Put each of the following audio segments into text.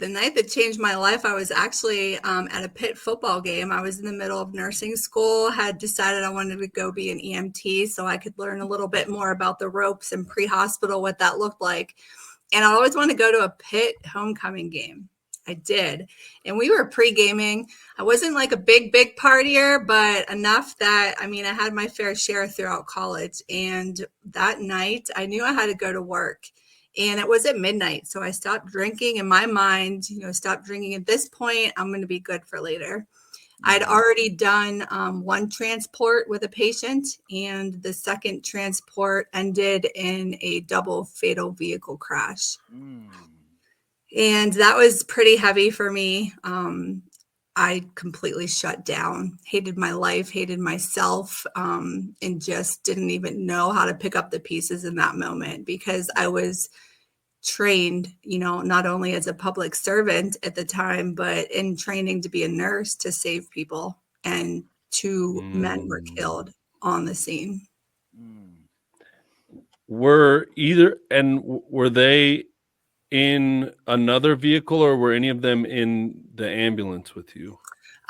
The night that changed my life, I was actually at a Pitt football game. I was in the middle of nursing school, had decided I wanted to go be an EMT so I could learn a little bit more about the ropes and pre-hospital, what that looked like. And I always wanted to go to a Pitt homecoming game. I did. And we were pre-gaming. I wasn't like a big partier, but enough that, I had my fair share throughout college. And that night I knew I had to go to work. And it was at midnight. So I stopped drinking in my mind, stop drinking at this point. I'm going to be good for later. I'd already done one transport with a patient, and the second transport ended in a double fatal vehicle crash. And that was pretty heavy for me. I completely shut down, hated my life, hated myself, and just didn't even know how to pick up the pieces in that moment, because I was trained, not only as a public servant at the time, but in training to be a nurse to save people. And 2 men were killed on the scene. Were they in another vehicle, or were any of them in the ambulance with you?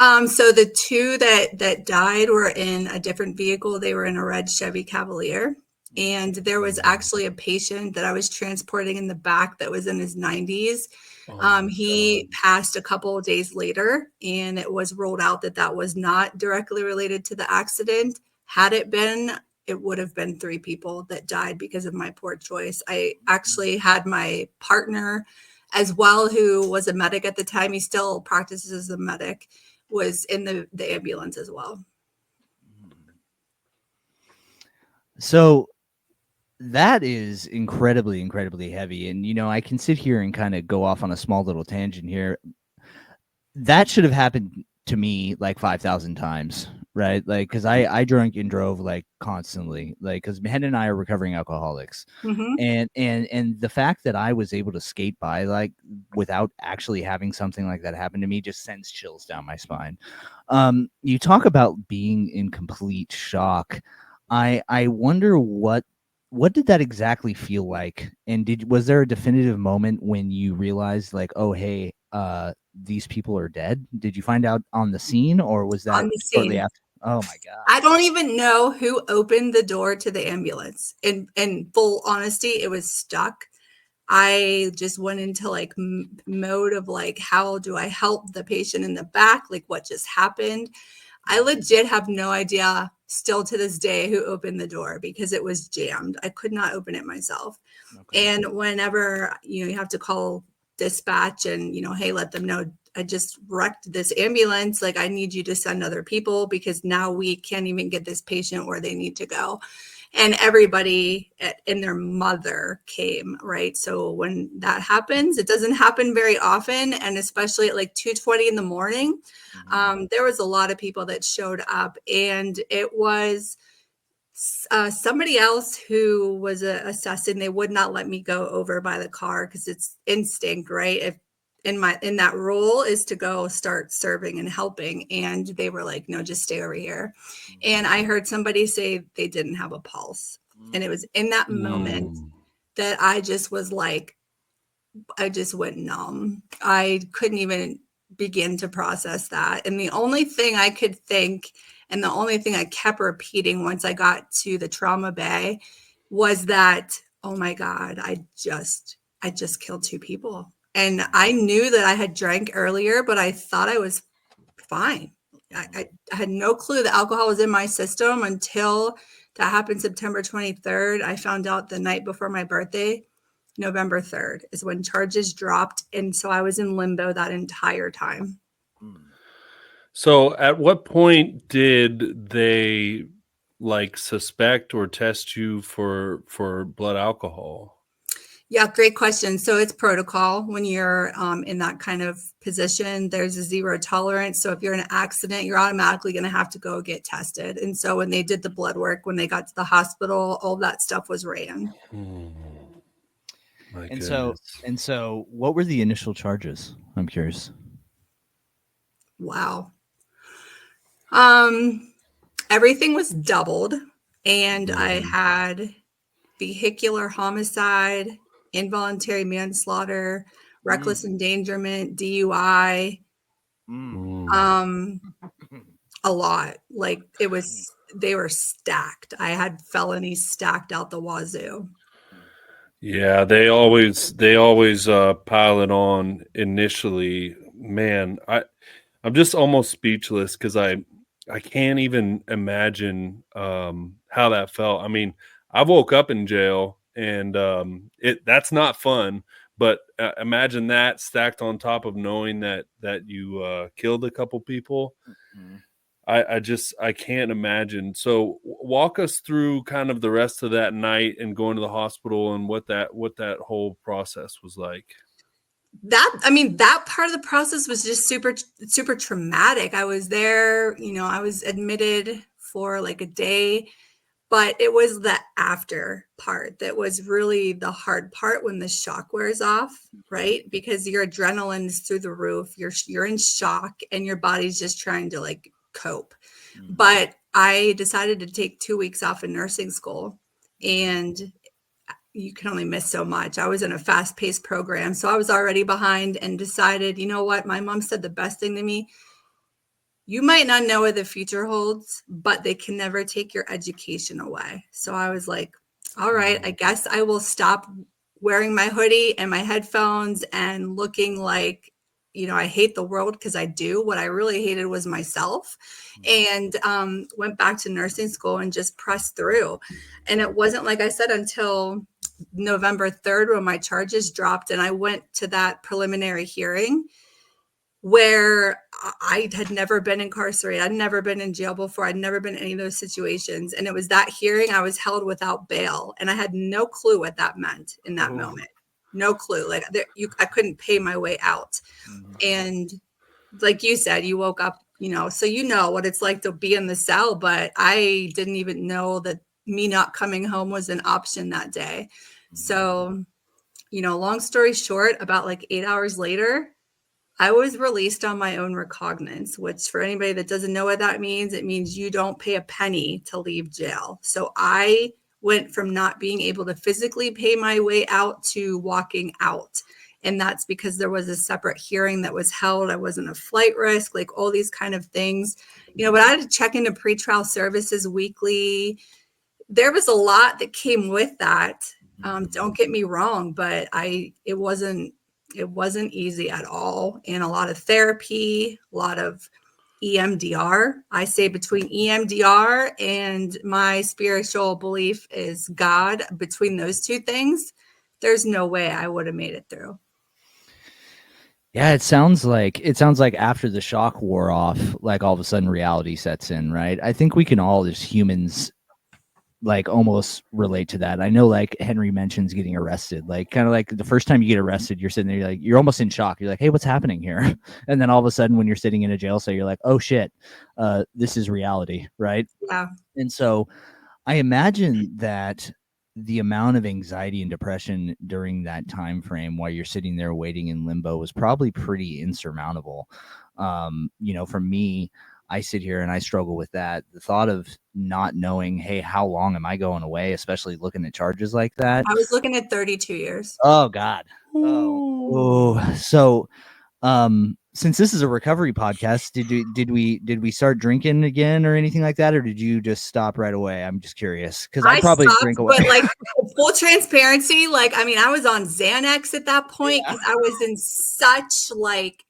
So the 2 that died were in a different vehicle. They were in a red Chevy Cavalier. And there was actually a patient that I was transporting in the back that was in his 90s. He passed a couple of days later, and it was ruled out that was not directly related to the accident. Had it been, it would have been 3 people that died because of my poor choice. I actually had my partner as well, who was a medic at the time. He still practices as a medic, was in the ambulance as well. So that is incredibly, incredibly heavy. And, I can sit here and kind of go off on a small little tangent here. That should have happened to me like 5,000 times, right? Like, because I drank and drove like constantly, like, because Hen and I are recovering alcoholics. And the fact that I was able to skate by like without actually having something like that happen to me just sends chills down my spine. You talk about being in complete shock. I wonder what did that exactly feel like? And was there a definitive moment when you realized like, oh, hey, these people are dead? Did you find out on the scene, or was that shortly after? Oh my God. I don't even know who opened the door to the ambulance. In full honesty, it was stuck. I just went into like mode of like, how do I help the patient in the back? Like, what just happened? I legit have no idea still to this day who opened the door, because it was jammed. I could not open it myself. Okay. And whenever, you have to call dispatch and, hey, let them know I just wrecked this ambulance. Like, I need you to send other people, because now we can't even get this patient where they need to go. And everybody and their mother came, right? So when that happens, it doesn't happen very often. And especially at like 2:20 in the morning, there was a lot of people that showed up, and it was somebody else who was assessing. They would not let me go over by the car, because it's instinct, right? If in that role is to go start serving and helping. And they were like, no, just stay over here. And I heard somebody say they didn't have a pulse. And it was in that moment that I just was like, I just went numb. I couldn't even begin to process that. And the only thing I could think, and the only thing I kept repeating once I got to the trauma bay, was that, oh my God, I just killed 2 people. And I knew that I had drank earlier, but I thought I was fine. I had no clue the alcohol was in my system until that happened September 23rd. I found out the night before my birthday, November 3rd, is when charges dropped. And so I was in limbo that entire time. So at what point did they like suspect or test you for blood alcohol? Yeah, great question. So it's protocol when you're in that kind of position. There's a 0 tolerance. So if you're in an accident, you're automatically going to have to go get tested. And so when they did the blood work, when they got to the hospital, all that stuff was ran. And so what were the initial charges? I'm curious. Wow. Everything was doubled, and I had vehicular homicide, involuntary manslaughter, reckless endangerment, DUI, Mm. a lot. Like they were stacked. I had felonies stacked out the wazoo. Yeah, they always pile it on initially. Man, I'm just almost speechless because I can't even imagine how that felt. I mean, I woke up in jail and that's not fun. But imagine that stacked on top of knowing that you killed a couple people. I can't imagine. So walk us through kind of the rest of that night and going to the hospital and what that whole process was like. That part of the process was just super traumatic. I was there, I was admitted for like a day, but it was the after part that was really the hard part when the shock wears off, right? Because your adrenaline's through the roof, you're in shock and your body's just trying to like cope. But I decided to take 2 weeks off of nursing school, and you can only miss so much. I was in a fast-paced program, so I was already behind and decided, you know what? My mom said the best thing to me: you might not know what the future holds, but they can never take your education away. So I was like, all right, I guess I will stop wearing my hoodie and my headphones and looking like, I hate the world, because I do. What I really hated was myself. And went back to nursing school and just pressed through. And it wasn't, like I said, until November 3rd when my charges dropped and I went to that preliminary hearing, where I had never been incarcerated. I'd never been in jail before. I'd never been in any of those situations. And it was that hearing, I was held without bail. And I had no clue what that meant in that moment. No clue. Like I couldn't pay my way out. And like you said, you woke up, so what it's like to be in the cell. But I didn't even know that me not coming home was an option that day. So, long story short, about like 8 hours later, I was released on my own recognizance, which for anybody that doesn't know what that means, it means you don't pay a penny to leave jail. So I went from not being able to physically pay my way out to walking out. And that's because there was a separate hearing that was held. I wasn't a flight risk, like all these kind of things, but I had to check into pretrial services weekly. There was a lot that came with that. Don't get me wrong, but it wasn't easy at all. And a lot of therapy, a lot of EMDR. I say between EMDR and my spiritual belief is God, between those two things, there's no way I would have made it through. Yeah, it sounds like after the shock wore off, like all of a sudden reality sets in, right? I think we can all as humans like almost relate to that. I know like Henry mentions getting arrested, like kind of like the first time you get arrested, you're sitting there, you're almost in shock. You're like, hey, what's happening here? And then all of a sudden when you're sitting in a jail cell, you're like, oh shit, this is reality, right? Yeah. And so I imagine that the amount of anxiety and depression during that time frame while you're sitting there waiting in limbo was probably pretty insurmountable. For me, I sit here and I struggle with that. The thought of not knowing, hey, how long am I going away, especially looking at charges like that? I was looking at 32 years. Oh God. Oh. So since this is a recovery podcast, did we start drinking again or anything like that, or did you just stop right away? I'm just curious, because I probably stopped, drink away. But like full transparency, I was on Xanax at that point because I was in such like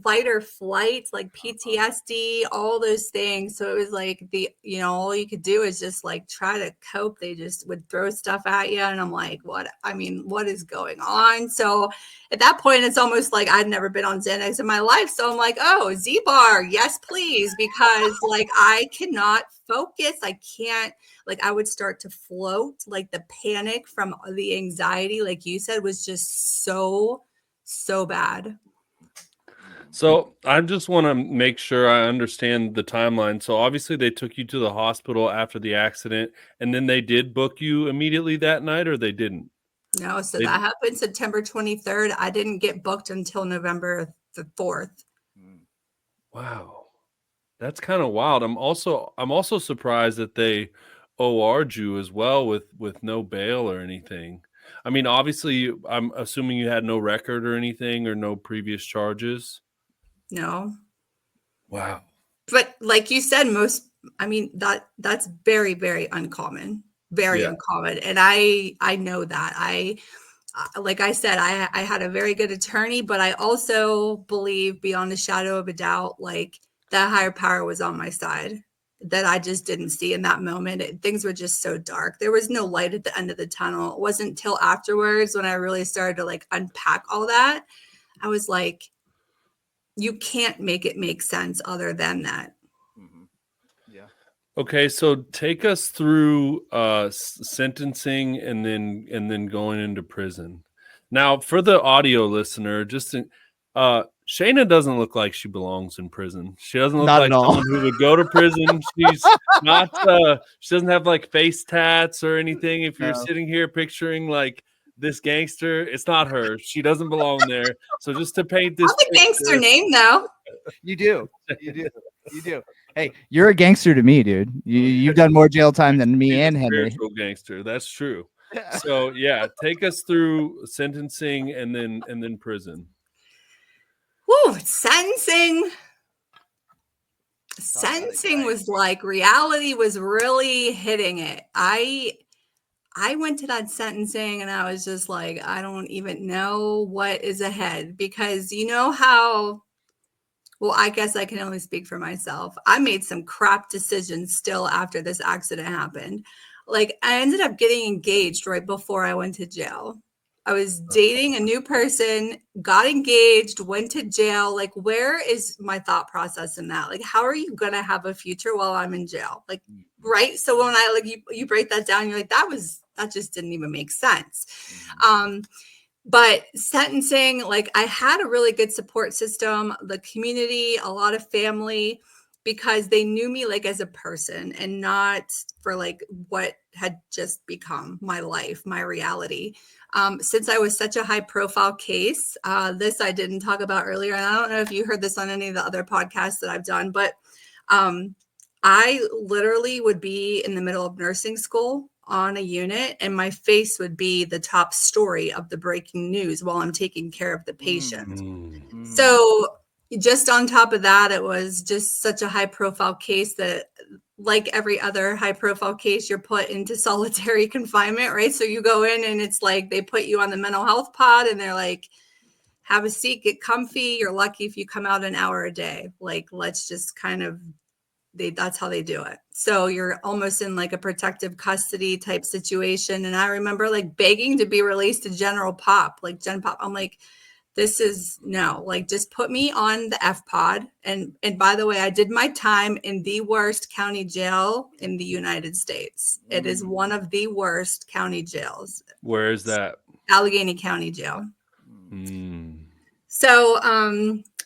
fight or flight, like PTSD, all those things. So it was like all you could do is just like try to cope. They just would throw stuff at you. And I'm like, what is going on? So at that point, it's almost like I'd never been on Xanax in my life. So I'm like, oh, Z-Bar, yes, please. Because like I cannot focus. I can't, like I would start to float. Like the panic from the anxiety, like you said, was just so bad. So I just want to make sure I understand the timeline. So obviously they took you to the hospital after the accident, and then they did book you immediately that night, or they didn't? No, so that happened September 23rd. I didn't get booked until November the 4th. Wow. That's kind of wild. I'm also surprised that they OR'd you as well with no bail or anything. I mean, obviously, I'm assuming you had no record or anything or no previous charges. No. Wow. But like you said, that's very, very uncommon, very Yeah. uncommon. And I know that. Like I said, I had a very good attorney, but I also believe beyond a shadow of a doubt, like that higher power was on my side that I just didn't see in that moment. Things were just so dark. There was no light at the end of the tunnel. It wasn't until afterwards when I really started to like unpack all that. I was like, you can't make it make sense other than that. Yeah. Okay, so take us through sentencing and then going into prison. Now, for the audio listener, Shayna doesn't look like she belongs in prison. She doesn't look Not like at all. someone who would go to prison. She's not. She doesn't have like face tats or anything. If you're No. sitting here picturing like this gangster, it's not her. She doesn't belong there. So just to paint this Not the gangster picture, name though. You do. You do. You do. Hey, you're a gangster to me, dude. You've done more jail time than me she's and a Henry. spiritual gangster. That's true. So yeah, take us through sentencing and then prison. Woo, sentencing. Sentencing was like reality was really hitting it. I went to that sentencing and I was just like, I don't even know what is ahead because you know how, well, I guess I can only speak for myself. I made some crap decisions still after this accident happened. Like I ended up getting engaged right before I went to jail. I was dating a new person, got engaged, went to jail. Like, where is my thought process in that? Like, how are you going to have a future while I'm in jail? Like, right. So when I like you break that down, you're like, that just didn't even make sense. But sentencing, like I had a really good support system, the community, a lot of family, because they knew me like as a person and not for like what had just become my life, my reality. Since I was such a high profile case, this I didn't talk about earlier. And I don't know if you heard this on any of the other podcasts that I've done, but I literally would be in the middle of nursing school on a unit and my face would be the top story of the breaking news while I'm taking care of the patient. So just on top of that, it was just such a high profile case that like every other high profile case, you're put into solitary confinement, right? So you go in and it's like they put you on the mental health pod and they're like, have a seat, get comfy. You're lucky if you come out an hour a day. Like, let's just kind of that's how they do it. So you're almost in like a protective custody type situation. And I remember like begging to be released to general pop, like gen pop. I'm like, this is no, like just put me on the F pod. And by the way, I did my time in the worst county jail in the United States. It is one of the worst county jails. Where is that? Allegheny County Jail. So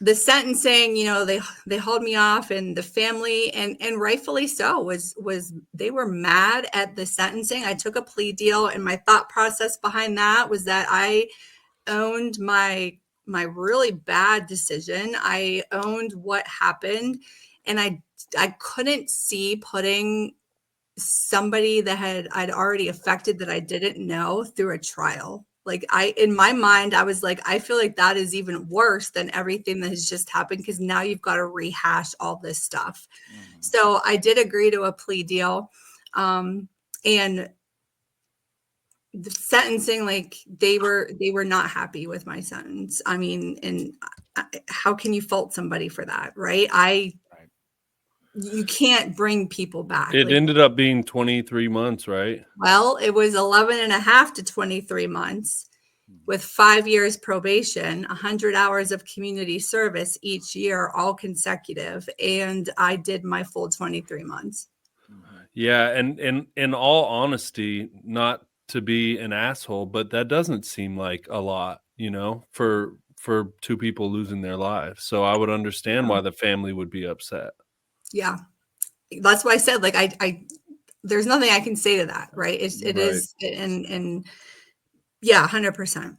the sentencing, you know, they hauled me off and the family and rightfully so was they were mad at the sentencing. I took a plea deal and my thought process behind that was that I owned my really bad decision. I owned what happened and I couldn't see putting somebody that I'd already affected that I didn't know through a trial. Like in my mind, I was like, I feel like that is even worse than everything that has just happened because now you've got to rehash all this stuff. So I did agree to a plea deal. And the sentencing, like they were not happy with my sentence. I mean, and how can you fault somebody for that? Right. You can't bring people back. It like, ended up being 23 months, right? Well, it was 11 and a half to 23 months with 5 years probation, 100 hours of community service each year, all consecutive. And I did my full 23 months. Yeah. And in all honesty, not to be an asshole, but that doesn't seem like a lot, you know, for two people losing their lives. So I would understand why the family would be upset. Yeah. That's why I said, like, I there's nothing I can say to that. Right. It Right. is. And yeah, 100%.